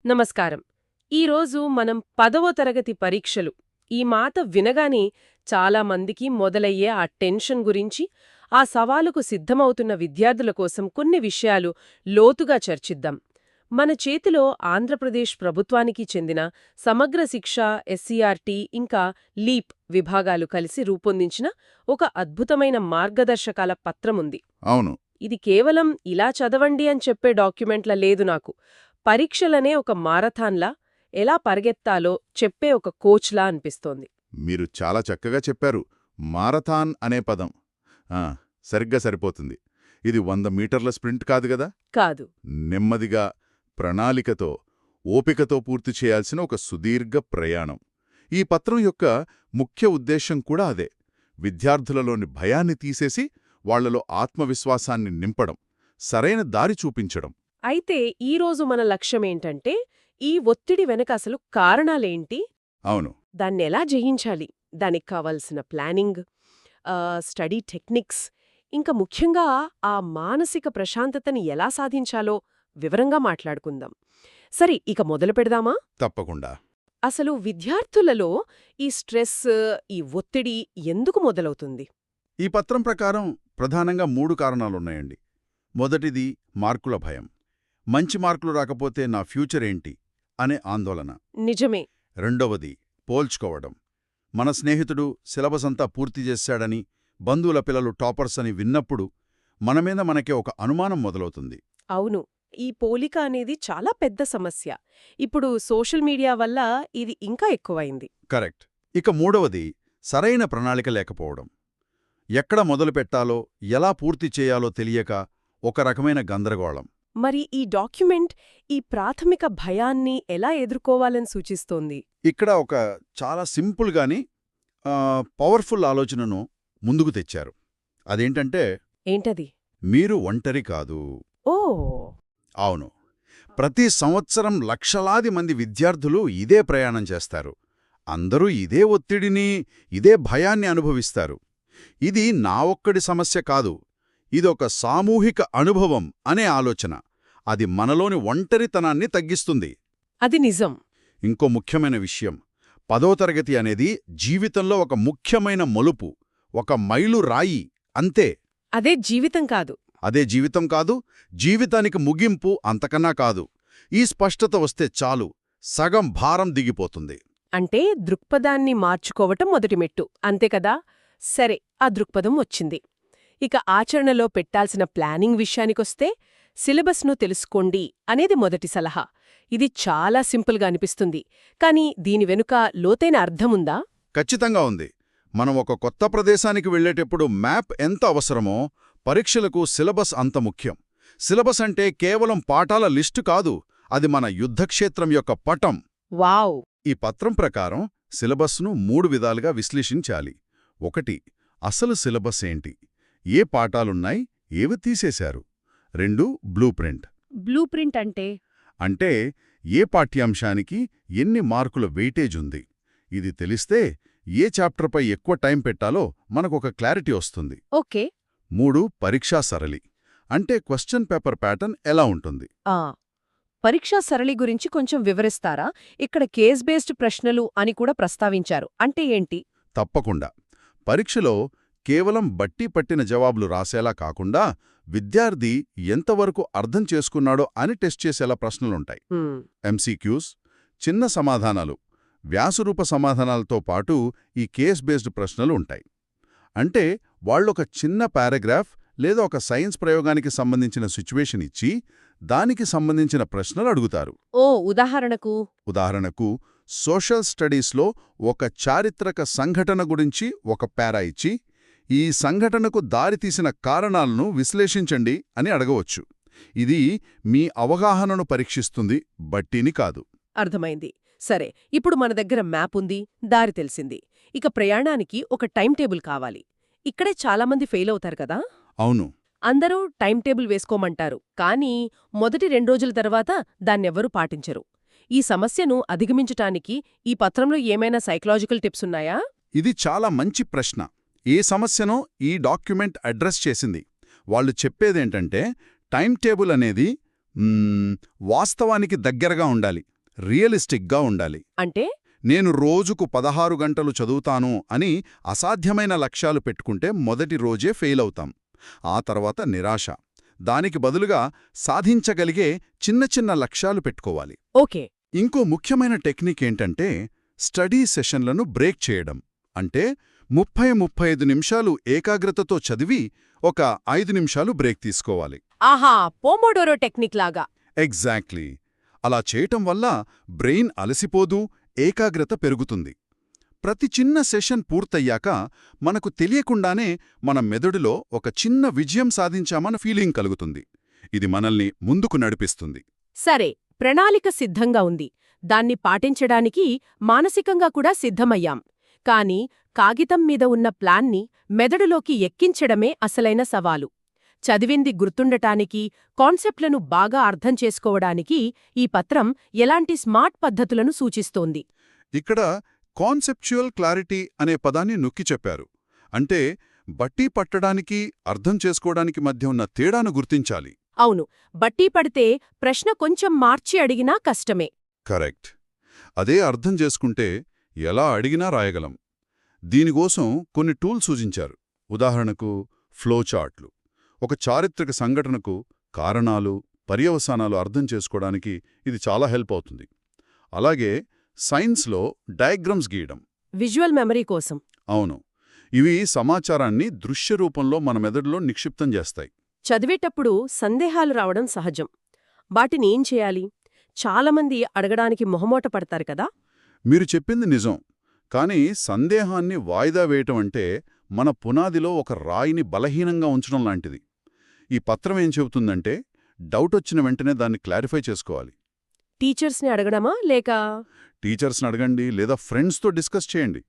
నమస్కారం. ఈరోజు మనం 10వ తరగతి పరీక్షలు ఈ మాట వినగానే చాలామందికి మొదలయ్యే ఆ టెన్షన్ గురించి, ఆ సవాలుకు సిద్ధమవుతున్న విద్యార్థుల కోసం కొన్ని విషయాలు లోతుగా చర్చిద్దాం. మన చేతిలో ఆంధ్రప్రదేశ్ ప్రభుత్వానికి చెందిన సమగ్ర శిక్ష ఎస్సీఆర్టీ ఇంకా లీప్ విభాగాలు కలిసి రూపొందించిన ఒక అద్భుతమైన మార్గదర్శకాల పత్రముంది. అవును. ఇది కేవలం ఇలా చదవండి అని చెప్పే డాక్యుమెంట్ల లేదు నాకు. పరీక్షలనే ఒక మారథాన్లా ఎలా పరిగెత్తాలో చెప్పే ఒక కోచ్లా అనిపిస్తోంది. మీరు చాలా చక్కగా చెప్పారు. మారథాన్ అనే పదం సరిగ్గా సరిపోతుంది. ఇది 100 మీటర్ల స్ప్రింట్ కాదు గదా. కాదు. నెమ్మదిగా, ప్రణాళికతో, ఓపికతో పూర్తి చేయాల్సిన ఒక సుదీర్ఘ ప్రయాణం. ఈ పత్రం యొక్క ముఖ్య ఉద్దేశం కూడా అదే. విద్యార్థులలోని భయాన్ని తీసేసి వాళ్లలో ఆత్మవిశ్వాసాన్ని నింపడం, సరైన దారి చూపించడం. అయితే ఈరోజు మన లక్ష్యమేంటంటే, ఈ ఒత్తిడి వెనక అసలు కారణాలేంటి, అవును, దాన్నెలా జయించాలి, దానికి కావాల్సిన ప్లానింగ్, స్టడీ టెక్నిక్స్, ఇంకా ముఖ్యంగా ఆ మానసిక ప్రశాంతతని ఎలా సాధించాలో వివరంగా మాట్లాడుకుందాం. సరే, ఇక మొదలు పెడదామా? తప్పకుండా. అసలు విద్యార్థులలో ఈ స్ట్రెస్, ఈ ఒత్తిడి ఎందుకు మొదలవుతుంది? ఈ పత్రం ప్రకారం ప్రధానంగా 3 కారణాలున్నాయండి. మొదటిది మార్కుల భయం. మంచి మార్కులు రాకపోతే నా ఫ్యూచర్ ఏంటి అనే ఆందోళన. నిజమే. రెండవది పోల్చుకోవడం. మన స్నేహితుడు సిలబస్ అంతా పూర్తి చేశాడని, బంధువుల పిల్లలు టాపర్స్ అని విన్నప్పుడు మనమీద మనకే ఒక అనుమానం మొదలవుతుంది. అవును, ఈ పోలిక అనేది చాలా పెద్ద సమస్య. ఇప్పుడు సోషల్ మీడియా వల్ల ఇది ఇంకా ఎక్కువైంది. కరెక్ట్. ఇక మూడవది సరైన ప్రణాళిక లేకపోవడం. ఎక్కడ మొదలుపెట్టాలో, ఎలా పూర్తి చేయాలో తెలియక ఒక రకమైన గందరగోళం. మరి ఈ డాక్యుమెంట్ ఈ ప్రాథమిక భయాన్ని ఎలా ఎదుర్కోవాలని సూచిస్తోంది? ఇక్కడ ఒక చాలా సింపుల్ గాని పవర్ఫుల్ ఆలోచనను ముందుకు తెచ్చారు. అదేంటంటే, ఏంటది? మీరు ఒంటరి కాదు. ఓ, అవును, ప్రతి సంవత్సరం లక్షలాది మంది విద్యార్థులు ఇదే ప్రయాణం చేస్తారు. అందరూ ఇదే ఒత్తిడిని, ఇదే భయాన్ని అనుభవిస్తారు. ఇది నా ఒక్కడి సమస్య కాదు, ఇదొక సామూహిక అనుభవం అనే ఆలోచన. అది మనలోని ఒంటరితనాన్ని తగ్గిస్తుంది. అది నిజం. ఇంకో ముఖ్యమైన విషయం, 10వ తరగతి అనేది జీవితంలో ఒక ముఖ్యమైన మలుపు, ఒక మైలు రాయి, అంతే. అదే జీవితం కాదు. అదే జీవితం కాదు, జీవితానికి ముగింపు అంతకన్నా కాదు. ఈ స్పష్టత వస్తే చాలు, సగం భారం దిగిపోతుంది. అంటే దృక్పథాన్ని మార్చుకోవటం మొదటి మెట్టు, అంతే కదా? సరే, ఆ దృక్పథం వచ్చింది. ఇక ఆచరణలో పెట్టాల్సిన ప్లానింగ్ విషయానికొస్తే, సిలబస్ను తెలుసుకోండి అనేది మొదటి సలహా. ఇది చాలా సింపుల్గా అనిపిస్తుంది, కానీ దీని వెనుక లోతైన అర్థముందా? ఖచ్చితంగా ఉంది. మనం ఒక కొత్త ప్రదేశానికి వెళ్లేటప్పుడు మ్యాప్ ఎంత అవసరమో, పరీక్షలకు సిలబస్ అంత ముఖ్యం. సిలబస్ అంటే కేవలం పాఠాల లిస్టు కాదు, అది మన యుద్ధక్షేత్రం యొక్క పటం. వావ్! ఈ పత్రం ప్రకారం సిలబస్ను 3 విధాలుగా విశ్లేషించాలి. 1. అసలు సిలబస్ ఏంటి? ఏ పాఠాలున్నాయి, ఏవి తీసేశారు? 2. Blue print. బ్లూ ప్రింట్ అంటే ఏ పాఠ్యాంశానికి ఎన్ని మార్కుల వెయిటేజ్ ఉంది. ఇది తెలిస్తే ఏ చాప్టర్పై ఎక్కువ టైం పెట్టాలో మనకొక క్లారిటీ వస్తుంది. ఓకే. 3. పరీక్షా సరళి. అంటే క్వశ్చన్ పేపర్ ప్యాటర్న్ ఎలా ఉంటుంది. పరీక్షా సరళి గురించి కొంచెం వివరిస్తారా? ఇక్కడ కేస్ బేస్డ్ ప్రశ్నలు అని కూడా ప్రస్తావించారు, అంటే ఏంటి? తప్పకుండా. పరీక్షలో కేవలం బట్టి పట్టిన జవాబులు రాసేలా కాకుండా, విద్యార్థి ఎంతవరకు అర్థం చేసుకున్నాడో అని టెస్ట్ చేసేలా ప్రశ్నలుంటాయి. ఎంసీక్యూస్, చిన్న సమాధానాలు, వ్యాసరూప సమాధానాలతో పాటు ఈ కేస్ బేస్డ్ ప్రశ్నలు ఉంటాయి. అంటే వాళ్ళొక చిన్న పారాగ్రాఫ్ లేదా ఒక సైన్స్ ప్రయోగానికి సంబంధించిన సిచ్యువేషన్ ఇచ్చి, దానికి సంబంధించిన ప్రశ్నలు అడుగుతారు. ఉదాహరణకు సోషల్ స్టడీస్లో ఒక చారిత్రక సంఘటన గురించి ఒక పారా ఇచ్చి, ఈ సంఘటనకు దారితీసిన కారణాలను విశ్లేషించండి అని అడగవచ్చు. ఇది మీ అవగాహనను పరీక్షిస్తుంది, బట్టిని కాదు. అర్థమైంది. సరే, ఇప్పుడు మన దగ్గర మ్యాప్ ఉంది, దారి తెలిసింది. ఇక ప్రయాణానికి ఒక టైం టేబుల్ కావాలి. ఇక్కడే చాలామంది ఫెయిల్ అవుతారు కదా? అవును. అందరూ టైం టేబుల్ వేసుకోమంటారు, కానీ మొదటి 2 రోజుల తర్వాత దాన్నెవ్వరూ పాటించరు. ఈ సమస్యను అధిగమించటానికి ఈ పత్రంలో ఏమైనా సైకలాజికల్ టిప్స్ ఉన్నాయా? ఇది చాలా మంచి ప్రశ్న. ఏ సమస్యనో ఈ డాక్యుమెంట్ అడ్రస్ చేసింది. వాళ్ళు చెప్పేదేంటంటే, టైం టేబుల్ అనేది వాస్తవానికి దగ్గరగా ఉండాలి. రియలిస్టిక్గా ఉండాలి. అంటే నేను రోజుకు 16 గంటలు చదువుతాను అని అసాధ్యమైన లక్ష్యాలు పెట్టుకుంటే మొదటి రోజే ఫెయిల్ అవుతాం. ఆ తర్వాత నిరాశ. దానికి బదులుగా సాధించగలిగే చిన్న చిన్న లక్ష్యాలు పెట్టుకోవాలి. ఓకే. ఇంకో ముఖ్యమైన టెక్నిక్ ఏంటంటే స్టడీ సెషన్లను బ్రేక్ చేయడం. అంటే 30-35 నిమిషాలు ఏకాగ్రతతో చదివి ఒక 5 నిమిషాలు బ్రేక్ తీసుకోవాలి. ఆహా, పోమోడోరో టెక్నిక్ లాగా. ఎగ్జాక్ట్లీ. అలా చేయటం వల్ల బ్రెయిన్ అలసిపోదు, ఏకాగ్రత పెరుగుతుంది. ప్రతి చిన్న సెషన్ పూర్తయ్యాక మనకు తెలియకుండానే మన మెదడులో ఒక చిన్న విజయం సాధించామన్న ఫీలింగ్ కలుగుతుంది. ఇది మనల్ని ముందుకు నడిపిస్తుంది. సరే, ప్రణాళిక సిద్ధంగా ఉంది. దాన్ని పాటించడానికి మానసికంగా కూడా సిద్ధమయ్యాం. కాని కాగితం మీద ఉన్న ప్లాన్ని మెదడులోకి ఎక్కించడమే అసలైన సవాలు. చదివింది గుర్తుండటానికి, కాన్సెప్ట్లను బాగా అర్థం చేసుకోవడానికి ఈ పత్రం ఎలాంటి స్మార్ట్ పద్ధతులను సూచిస్తోంది? ఇక్కడ కాన్సెప్చువల్ క్లారిటీ అనే పదాన్ని నొక్కి చెప్పారు. అంటే బట్టి పట్టడానికి, అర్థం చేసుకోవడానికి మధ్య ఉన్న తేడాను గుర్తించాలి. అవును, బట్టి పడితే ప్రశ్న కొంచెం మార్చి అడిగినా కష్టమే. కరెక్ట్. అదే అర్థం చేసుకుంటే ఎలా అడిగినా రాయగలం. దీనికోసం కొన్ని టూల్స్ సూచించారు. ఉదాహరణకు ఫ్లోచార్ట్లు. ఒక చారిత్రక సంఘటనకు కారణాలు, పర్యవసానాలు అర్థం చేసుకోవడానికి ఇది చాలా హెల్ప్ అవుతుంది. అలాగే సైన్స్లో డయాగ్రమ్స్ గీయడం. విజువల్ మెమరీ కోసం. అవును. ఇవి సమాచారాన్ని దృశ్య రూపంలో మన మెదడులో నిక్షిప్తం చేస్తాయి. చదివేటప్పుడు సందేహాలు రావడం సహజం. వాటిని ఏం చేయాలి? చాలామంది అడగడానికి మొహమాట పడతారు కదా. మీరు చెప్పింది నిజం. కానీ సందేహాన్ని వాయిదా వేయటం అంటే మన పునాదిలో ఒక రాయిని బలహీనంగా ఉంచడం లాంటిది. ఈ పత్రం ఏం చెబుతుందంటే డౌటొచ్చిన వెంటనే దాన్ని క్లారిఫై చేసుకోవాలి. టీచర్స్ని అడగడమా, లేక టీచర్స్ని అడగండి, లేదా ఫ్రెండ్స్తో డిస్కస్ చేయండి.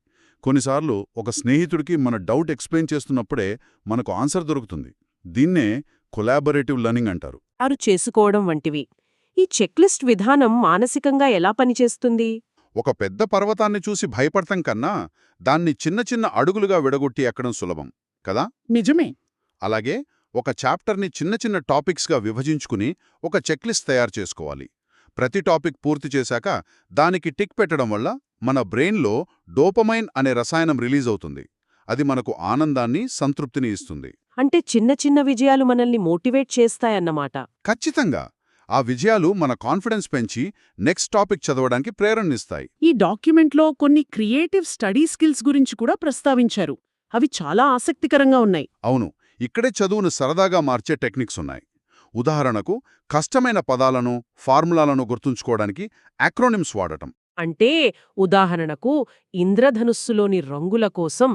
కొన్నిసార్లు ఒక స్నేహితుడికి మన డౌట్ ఎక్స్ప్లెయిన్ చేస్తున్నప్పుడే మనకు ఆన్సర్ దొరుకుతుంది. దీన్నే కొలాబరేటివ్ లెర్నింగ్ అంటారు. అరు చేసుకోవడం వంటివి. ఈ చెక్లిస్ట్ విధానం మానసికంగా ఎలా పనిచేస్తుంది? ఒక పెద్ద పర్వతాన్ని చూసి భయపడతాం కన్నా దాన్ని చిన్న చిన్న అడుగులుగా విడగొట్టి ఎక్కడం సులభం కదా. నిజమే. అలాగే ఒక చాప్టర్ని చిన్న చిన్న టాపిక్స్గా విభజించుకుని ఒక చెక్లిస్ట్ తయారు చేసుకోవాలి. ప్రతి టాపిక్ పూర్తి చేశాక దానికి టిక్ పెట్టడం వల్ల మన బ్రెయిన్లో డోపమైన్ అనే రసాయనం రిలీజ్ అవుతుంది. అది మనకు ఆనందాన్ని, సంతృప్తిని ఇస్తుంది. అంటే చిన్న చిన్న విజయాలు మనల్ని మోటివేట్ చేస్తాయన్నమాట. ఖచ్చితంగా. ఆ విజయాలు మన కాన్ఫిడెన్స్ పెంచి నెక్స్ట్ టాపిక్ చదవడానికి ప్రేరణనిస్తాయి. ఈ డాక్యుమెంట్లో కొన్ని క్రియేటివ్ స్టడీ స్కిల్స్ గురించి కూడా ప్రస్తావించారు. అవి చాలా ఆసక్తికరంగా ఉన్నాయి. అవును. ఇక్కడే చదువును సరదాగా మార్చే టెక్నిక్స్ ఉన్నాయి. ఉదాహరణకు కష్టమైన పదాలను, ఫార్ములాలను గుర్తుంచుకోవడానికి యాక్రోనిమ్స్ వాడటం. అంటే ఉదాహరణకు ఇంద్రధనుస్సులోని రంగుల కోసం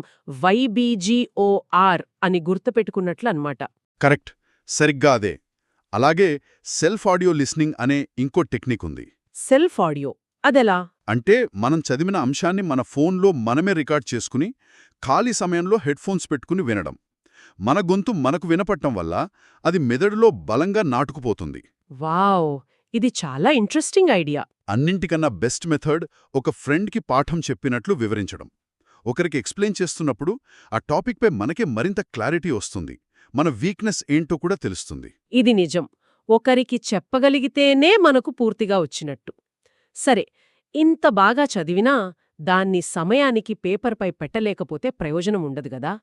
YBGOR అని గుర్తుపెట్టుకున్నట్లన్నమాట. కరెక్ట్. సరిగ్గా అదే. అలాగే సెల్ఫ్ ఆడియో లిస్నింగ్ అనే ఇంకో టెక్నిక్ ఉంది. సెల్ఫ్ ఆడియో అదెలా? అంటే మనం చదివిన అంశాన్ని మన ఫోన్లో మనమే రికార్డ్ చేసుకుని ఖాళీ సమయంలో హెడ్ఫోన్స్ పెట్టుకుని వినడం. మన గొంతు మనకు వినపడటం వల్ల అది మెదడులో బలంగా నాటుకుపోతుంది. వావ్, ఇది చాలా ఇంట్రెస్టింగ్ ఐడియా. అన్నింటికన్నా బెస్ట్ మెథడ్ ఒక ఫ్రెండ్కి పాఠం చెప్పినట్లు వివరించడం. ఒకరికి ఎక్స్ప్లెయిన్ చేస్తున్నప్పుడు ఆ టాపిక్పై మనకే మరింత క్లారిటీ వస్తుంది. మన వీక్నెస్ ఏంటో కూడా తెలుస్తుంది. ఇది నిజం. ఒకరికి చెప్పగలిగితేనే మనకు పూర్తిగా వచ్చినట్టు. సరే, ఇంత బాగా చదివినా దాన్ని సమయానికి పేపర్పై పెట్టలేకపోతే ప్రయోజనం ఉండదు గదా.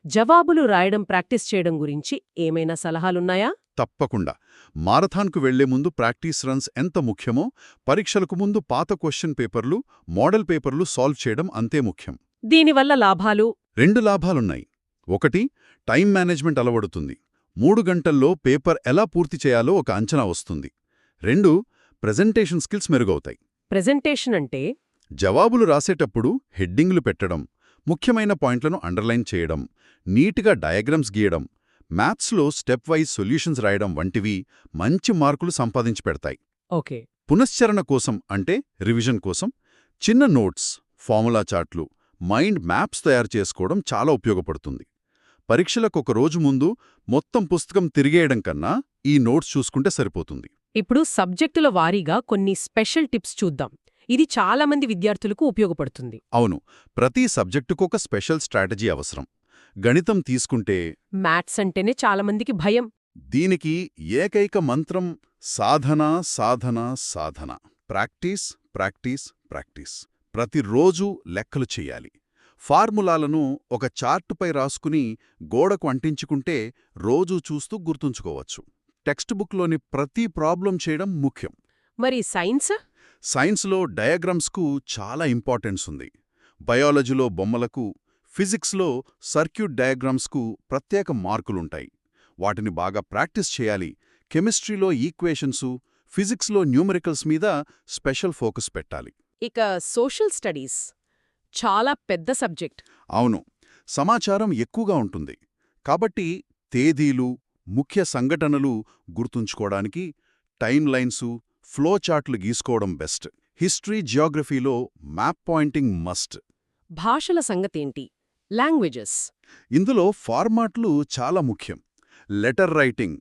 జవాబులు రాయడం ప్రాక్టీస్ చేయడం గురించి ఏమైనా సలహాలున్నాయా? తప్పకుండా. మారథాన్కు వెళ్లే ముందు ప్రాక్టీస్ రన్స్ ఎంత ముఖ్యమో పరీక్షలకు ముందు పాత క్వశ్చన్ పేపర్లు, మోడల్ పేపర్లు సాల్వ్ చేయడం అంతే ముఖ్యం. దీనివల్ల లాభాలు? 2 లాభాలున్నాయి. 1, టైం మేనేజ్మెంట్ అలవడుతుంది. 3 గంటల్లో పేపర్ ఎలా పూర్తి చేయాలో ఒక అంచనా వస్తుంది. 2, ప్రెజెంటేషన్ స్కిల్స్ మెరుగవుతాయి. ప్రెజెంటేషన్ అంటే జవాబులు రాసేటప్పుడు హెడ్డింగ్లు పెట్టడం, ముఖ్యమైన పాయింట్లను అండర్లైన్ చేయడం, నీట్గా డయాగ్రమ్స్ గీయడం, మ్యాథ్స్లో స్టెప్ వైజ్ సొల్యూషన్స్ రాయడం వంటివి మంచి మార్కులు సంపాదించి పెడతాయి. ఓకే. పునశ్చరణ కోసం అంటే రివిజన్ కోసం చిన్న నోట్స్, ఫార్ములా చార్ట్లు, మైండ్ మ్యాప్స్ తయారు చేసుకోవడం చాలా ఉపయోగపడుతుంది. పరీక్షలకు ఒక రోజు ముందు మొత్తం పుస్తకం తిరిగేయడం కన్నా ఈ నోట్స్ చూసుకుంటే సరిపోతుంది. ఇప్పుడు సబ్జెక్టుల వారీగా కొన్ని స్పెషల్ టిప్స్ చూద్దాం. ఇది చాలామంది విద్యార్థులకు ఉపయోగపడుతుంది. అవును. ప్రతి సబ్జెక్టుకు ఒక స్పెషల్ స్ట్రాటజీ అవసరం. గణితం తీసుకుంటే మ్యాథ్స్ అంటేనే చాలామందికి భయం. దీనికి ఏకైక మంత్రం సాధన, సాధన, సాధన. Practice, practice practice. ప్రతిరోజూ లెక్కలు చెయ్యాలి. ఫార్ములాలను ఒక చార్టుపై రాసుకుని గోడకు అంటించుకుంటే రోజూ చూస్తూ గుర్తుంచుకోవచ్చు. టెక్స్ట్ బుక్లోని ప్రతి ప్రాబ్లం చేయడం ముఖ్యం. మరి సైన్స్? సైన్స్లో డయాగ్రమ్స్కు చాలా ఇంపార్టెన్స్ ఉంది. బయాలజీలో బొమ్మలకు, ఫిజిక్స్లో సర్క్యూట్ డయాగ్రమ్స్కు ప్రత్యేక మార్కులుంటాయి. వాటిని బాగా ప్రాక్టీస్ చేయాలి. కెమిస్ట్రీలో ఈక్వేషన్సు, ఫిజిక్స్లో న్యూమరికల్స్ మీద స్పెషల్ ఫోకస్ పెట్టాలి. ఇక సోషల్ స్టడీస్ చాలా పెద్ద సబ్జెక్ట్. అవును, సమాచారం ఎక్కువగా ఉంటుంది. కాబట్టి తేదీలు, ముఖ్య సంఘటనలు గుర్తుంచుకోవడానికి టైమ్ లైన్సు, ఫ్లో చార్ట్లు గీసుకోవడం బెస్ట్. హిస్టరీ, జియోగ్రఫీలో మ్యాప్ పాయింటింగ్ మస్ట్. భాషల సంగతేంటి? లాంగ్వేజెస్. ఇందులో ఫార్మాట్లు చాలా ముఖ్యం. లెటర్ రైటింగ్,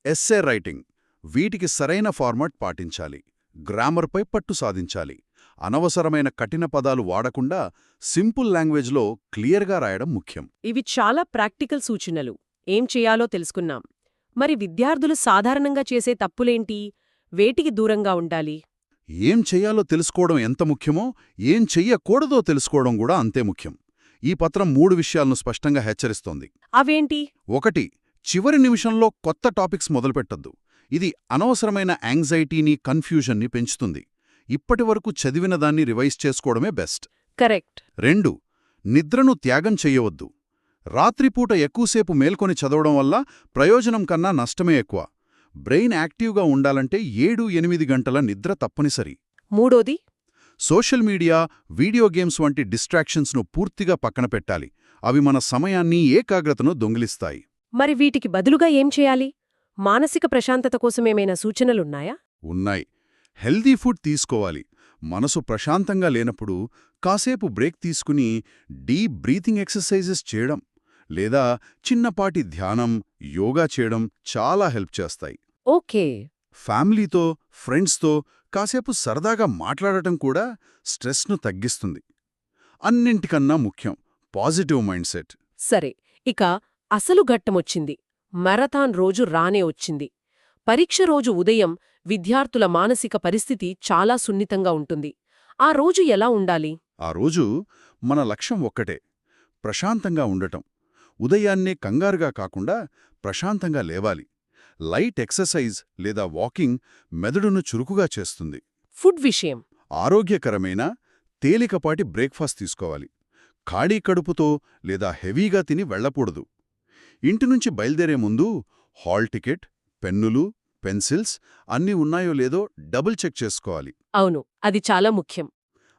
ఎస్సే రైటింగ్, వీటికి సరైన ఫార్మాట్ పాటించాలి. గ్రామర్పై పట్టు సాధించాలి. అనవసరమైన కఠిన పదాలు వాడకుండా సింపుల్ లాంగ్వేజ్లో క్లియర్గా రాయడం ముఖ్యం. ఇవి చాలా ప్రాక్టికల్ సూచనలు. ఏం చేయాలో తెలుసుకున్నాం. మరి విద్యార్థులు సాధారణంగా చేసే తప్పులేంటి? వేటికి దూరంగా ఉండాలి? ఏం చెయ్యాలో తెలుసుకోవడం ఎంత ముఖ్యమో, ఏం చెయ్యకూడదో తెలుసుకోవడం కూడా అంతే ముఖ్యం. ఈ పత్రం 3 విషయాలను స్పష్టంగా హెచ్చరిస్తోంది. అవేంటి? 1. చివరి నిమిషంలో కొత్త టాపిక్స్ మొదలుపెట్టొద్దు. ఇది అనవసరమైన యాంగ్జైటీని, కన్ఫ్యూజన్ని పెంచుతుంది. ఇప్పటివరకు చదివిన దాన్ని రివైజ్ చేసుకోవడమే బెస్ట్. కరెక్ట్. 2. నిద్రను త్యాగం చెయ్యవద్దు. రాత్రిపూట ఎక్కువసేపు మేల్కొని చదవడం వల్ల ప్రయోజనం కన్నా నష్టమే ఎక్కువ. బ్రెయిన్ యాక్టివ్గా ఉండాలంటే 7-8 గంటల నిద్ర తప్పనిసరి. 3. సోషల్ మీడియా, వీడియో గేమ్స్ వంటి డిస్ట్రాక్షన్స్ను పూర్తిగా పక్కన పెట్టాలి. అవి మన సమయాన్ని, ఏకాగ్రతను దొంగిలిస్తాయి. మరి వీటికి బదులుగా ఏం చేయాలి? మానసిక ప్రశాంతత కోసమేమైనా సూచనలున్నాయా? ఉన్నాయి. హెల్దీ ఫుడ్ తీసుకోవాలి. మనసు ప్రశాంతంగా లేనప్పుడు కాసేపు బ్రేక్ తీసుకుని డీప్ బ్రీతింగ్ ఎక్సర్సైజెస్ చేయడం లేదా చిన్నపాటి ధ్యానం, యోగా చేయడం చాలా హెల్ప్ చేస్తాయి. ఓకే. ఫ్యామిలీతో, ఫ్రెండ్స్తో కాసేపు సరదాగా మాట్లాడటం కూడా స్ట్రెస్ను తగ్గిస్తుంది. అన్నింటికన్నా ముఖ్యం పాజిటివ్ మైండ్ సెట్. సరే, ఇక అసలు ఘట్టమొచ్చింది. మారథాన్ రోజు రానే వచ్చింది. పరీక్ష రోజు ఉదయం విద్యార్థుల మానసిక పరిస్థితి చాలా సున్నితంగా ఉంటుంది. ఆ రోజు ఎలా ఉండాలి? ఆ రోజు మన లక్ష్యం ఒక్కటే, ప్రశాంతంగా ఉండటం. ఉదయాన్నే కంగారుగా కాకుండా ప్రశాంతంగా లేవాలి. లైట్ ఎక్సర్సైజ్ లేదా వాకింగ్ మెదడును చురుకుగా చేస్తుంది. ఫుడ్ విషయం. ఆరోగ్యకరమైన, తేలికపాటి బ్రేక్ఫాస్ట్ తీసుకోవాలి. ఖాళీ కడుపుతో లేదా హెవీగా తిని వెళ్లకూడదు. ఇంటినుంచి బయలుదేరే ముందు హాల్ టికెట్, పెన్నులు, పెన్సిల్స్ అన్నీ ఉన్నాయో లేదో డబుల్ చెక్ చేసుకోవాలి. అవును, అది చాలా ముఖ్యం.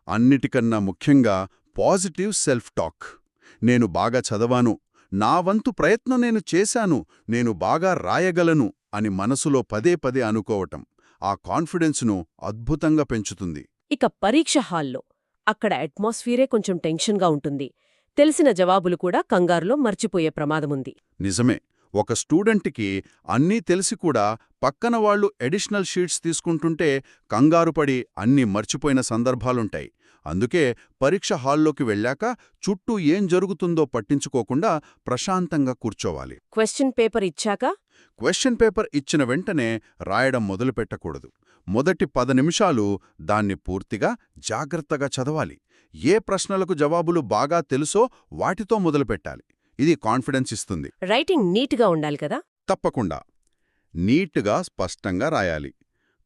అన్నిటికన్నా ముఖ్యంగా పాజిటివ్ సెల్ఫ్ టాక్. నేను బాగా చదవాను, నా వంతు ప్రయత్నం నేను చేశాను, నేను బాగా రాయగలను అని మనసులో పదే పదే అనుకోవటం ఆ కాన్ఫిడెన్స్ను అద్భుతంగా పెంచుతుంది. ఇక పరీక్ష హాల్లో అక్కడ అట్మాస్ఫియరే కొంచెం టెన్షన్గా ఉంటుంది. తెలిసిన జవాబులు కూడా కంగారులో మర్చిపోయే ప్రమాదముంది. నిజమే. ఒక స్టూడెంట్కి అన్నీ తెలిసి కూడా పక్కన వాళ్ళు ఎడిషనల్ షీట్స్ తీసుకుంటుంటే కంగారుపడి అన్నీ మర్చిపోయిన సందర్భాలుంటాయి. అందుకే పరీక్ష హాల్లోకి వెళ్ళాక చుట్టూ ఏం జరుగుతుందో పట్టించుకోకుండా ప్రశాంతంగా కూర్చోవాలి. క్వశ్చన్ పేపర్ ఇచ్చాక? క్వశ్చన్ పేపర్ ఇచ్చిన వెంటనే రాయడం మొదలుపెట్టకూడదు. మొదటి 10 నిమిషాలు దాన్ని పూర్తిగా జాగ్రత్తగా చదవాలి. ఏ ప్రశ్నలకు జవాబులు బాగా తెలుసో వాటితో మొదలుపెట్టాలి. ఇది కాన్ఫిడెన్స్ ఇస్తుంది. రైటింగ్ నీట్గా ఉండాలి కదా? తప్పకుండా. నీట్గా, స్పష్టంగా రాయాలి.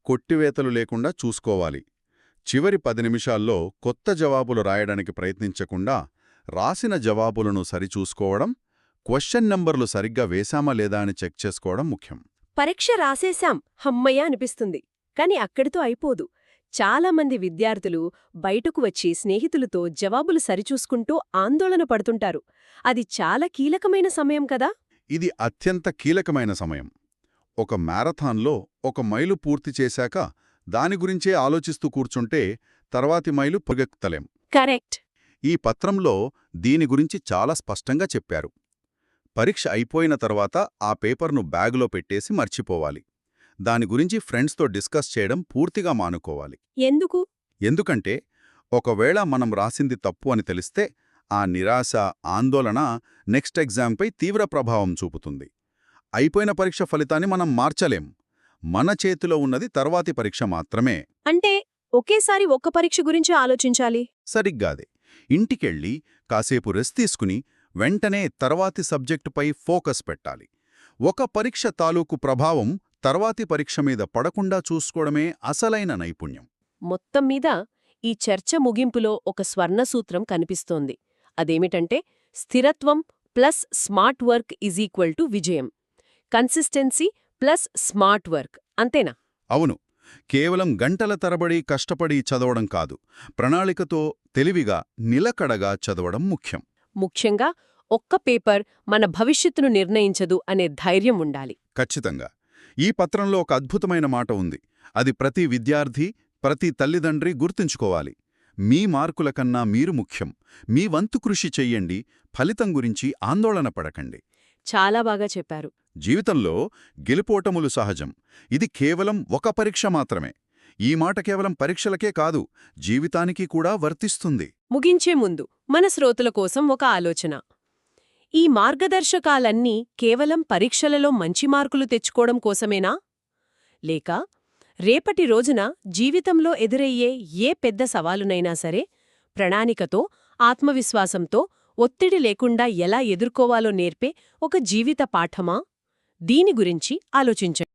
కొట్టివేతలు లేకుండా చూసుకోవాలి. చివరి 10 నిమిషాల్లో కొత్త జవాబులు రాయడానికి ప్రయత్నించకుండా రాసిన జవాబులను సరిచూసుకోవడం, క్వశ్చన్ నంబర్లు సరిగ్గా వేశామా లేదా అని చెక్ చేసుకోవడం ముఖ్యం. పరీక్ష రాసేశాం, హమ్మయ్య అనిపిస్తుంది. కాని అక్కడితో అయిపోదు. చాలామంది విద్యార్థులు బయటకు వచ్చి స్నేహితులతో జవాబులు సరిచూసుకుంటూ ఆందోళన పడుతుంటారు. అది చాలా కీలకమైన సమయం కదా? ఇది అత్యంత కీలకమైన సమయం. ఒక మ్యారథాన్లో 1 మైలు పూర్తి చేశాక దాని గురించే ఆలోచిస్తూ కూర్చుంటే తర్వాతి మైలు పరిగెత్తలేం. కరెక్ట్. ఈ పత్రంలో దీని గురించి చాలా స్పష్టంగా చెప్పారు. పరీక్ష అయిపోయిన తర్వాత ఆ పేపర్ను బ్యాగులో పెట్టేసి మర్చిపోవాలి. దాని గురించి ఫ్రెండ్స్తో డిస్కస్ చేయడం పూర్తిగా మానుకోవాలి. ఎందుకు? ఎందుకంటే ఒకవేళ మనం రాసింది తప్పు అని తెలిస్తే ఆ నిరాశ, ఆందోళన నెక్స్ట్ ఎగ్జామ్పై తీవ్ర ప్రభావం చూపుతుంది. అయిపోయిన పరీక్ష ఫలితాన్ని మనం మార్చలేం. మన చేతిలో ఉన్నది తర్వాతి పరీక్ష మాత్రమే. అంటే ఒకేసారి ఒక్క పరీక్ష గురించి ఆలోచించాలి? సరిగ్గాదే. ఇంటికెళ్ళి కాసేపు రెస్ట్ తీసుకుని వెంటనే తర్వాతి సబ్జెక్టుపై ఫోకస్ పెట్టాలి. ఒక పరీక్ష తాలూకు ప్రభావం తర్వాతి పరీక్ష మీద పడకుండా చూసుకోవడమే అసలైన నైపుణ్యం. మొత్తం మీద ఈ చర్చ ముగింపులో ఒక స్వర్ణసూత్రం కనిపిస్తోంది. అదేమిటంటే స్థిరత్వం ప్లస్ స్మార్ట్ వర్క్ = విజయం. Consistency plus smart work. అంతేనా? అవును. కేవలం గంటల తరబడి కష్టపడి చదవడం కాదు, ప్రణాళికతో తెలివిగా నిలకడగా చదవడం ముఖ్యం. ముఖ్యంగా ఒక్క పేపర్ మన భవిష్యత్తును నిర్ణయించదు అనే ధైర్యం ఉండాలి. ఖచ్చితంగా. ఈ పత్రంలో ఒక అద్భుతమైన మాట ఉంది. అది ప్రతి విద్యార్థి, ప్రతి తల్లిదండ్రి గుర్తుంచుకోవాలి. మీ మార్కుల కన్నా మీరు ముఖ్యం. మీ వంతు కృషి చెయ్యండి, ఫలితం గురించి ఆందోళన పడకండి. చాలా బాగా చెప్పారు. జీవితంలో గెలుపోటములు సహజం. ఇది కేవలం ఒక పరీక్ష మాత్రమే. ఈ మాట కేవలం పరీక్షలకే కాదు, జీవితానికి కూడా వర్తిస్తుంది. ముగించే ముందు మన శ్రోతల కోసం ఒక ఆలోచన. ఈ మార్గదర్శకాలన్నీ కేవలం పరీక్షలలో మంచి మార్కులు తెచ్చుకోవడం కోసమేనా? లేక రేపటి రోజున జీవితంలో ఎదురయ్యే ఏ పెద్ద సవాలునైనా సరే ప్రణాళికతో, ఆత్మవిశ్వాసంతో, ఒత్తిడి లేకుండా ఎలా ఎదుర్కోవాలో నేర్పే ఒక జీవిత పాఠమా? దీని గురించి ఆలోచించండి.